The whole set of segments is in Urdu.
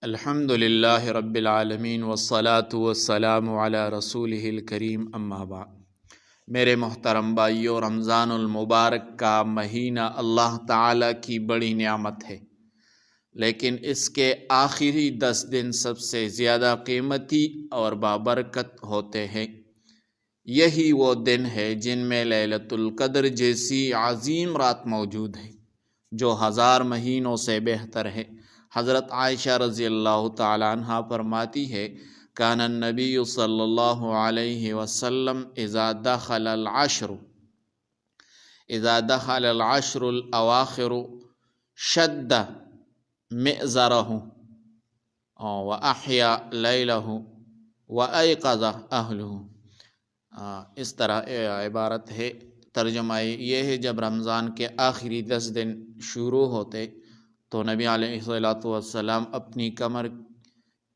الحمد للہ رب العالمین والصلاة والسلام علی رسولہ الکریم اما بعد۔ میرے محترم بھائیو، رمضان المبارک کا مہینہ اللہ تعالیٰ کی بڑی نعمت ہے، لیکن اس کے آخری 10 دن سب سے زیادہ قیمتی اور بابرکت ہوتے ہیں۔ یہی وہ دن ہے جن میں لیلۃ القدر جیسی عظیم رات موجود ہے، جو 1000 مہینوں سے بہتر ہے۔ حضرت عائشہ رضی اللہ تعالیٰ عنہ فرماتی ہے، کان النبی صلی اللہ علیہ وسلم اذا دخل العشر الاواخر شد مئزرہ واحیا لیلہ وایقظ اہلہ۔ اس طرح عبارت ہے، ترجمہ یہ ہے، جب رمضان کے آخری 10 دن شروع ہوتے تو نبی علیہ الصلوۃ والسلام اپنی کمر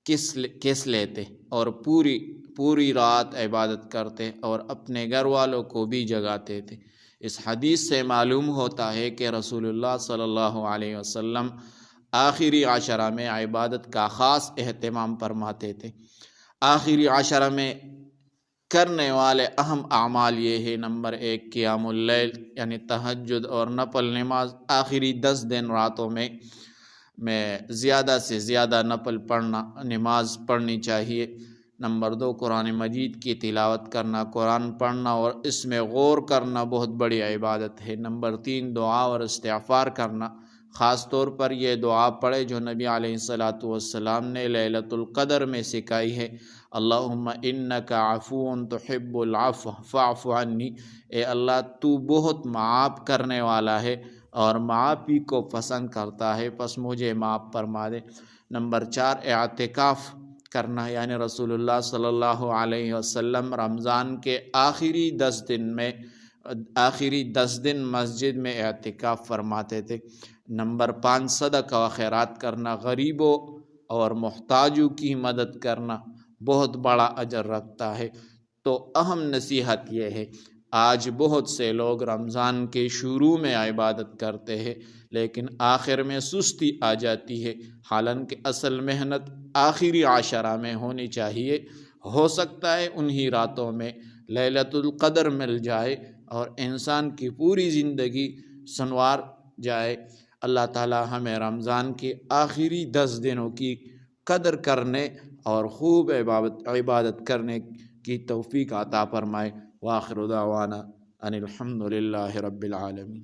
کس لیتے اور پوری رات عبادت کرتے اور اپنے گھر والوں کو بھی جگاتے تھے۔ اس حدیث سے معلوم ہوتا ہے کہ رسول اللہ صلی اللہ علیہ وسلم آخری عشرہ میں عبادت کا خاص اہتمام فرماتے تھے۔ آخری عشرہ میں کرنے والے اہم اعمال یہ ہے: نمبر 1، قیام اللیل یعنی تہجد اور نفل نماز۔ آخری 10 دن راتوں میں زیادہ سے زیادہ نماز پڑھنی چاہیے۔ نمبر 2، قرآن مجید کی تلاوت کرنا، قرآن پڑھنا اور اس میں غور کرنا بہت بڑی عبادت ہے۔ نمبر 3، دعا اور استغفار کرنا، خاص طور پر یہ دعا پڑھے جو نبی علیہ الصلوۃ والسلام نے لیلۃ القدر میں سکھائی ہے: اللہم انک عفو تحب العفو فاعف عنی۔ اے اللہ، تو بہت معاف کرنے والا ہے اور معافی کو پسند کرتا ہے، پس مجھے معاف فرما دے۔ نمبر 4، اعتکاف کرنا، یعنی رسول اللہ صلی اللہ علیہ وسلم رمضان کے آخری 10 دن مسجد میں اعتکاف فرماتے تھے۔ نمبر 5، صدقہ و خیرات کرنا، غریبوں اور محتاجوں کی مدد کرنا بہت بڑا اجر رکھتا ہے۔ تو اہم نصیحت یہ ہے، آج بہت سے لوگ رمضان کے شروع میں عبادت کرتے ہیں لیکن آخر میں سستی آ جاتی ہے، حالانکہ اصل محنت آخری عشرہ میں ہونی چاہیے۔ ہو سکتا ہے انہی راتوں میں لیلۃ القدر مل جائے اور انسان کی پوری زندگی سنوار جائے۔ اللہ تعالی ہمیں رمضان کے آخری 10 دنوں کی قدر کرنے اور خوب عبادت کرنے کی توفیق عطا فرمائے۔ وآخر دعوانا ان الحمد للہ رب العالمین۔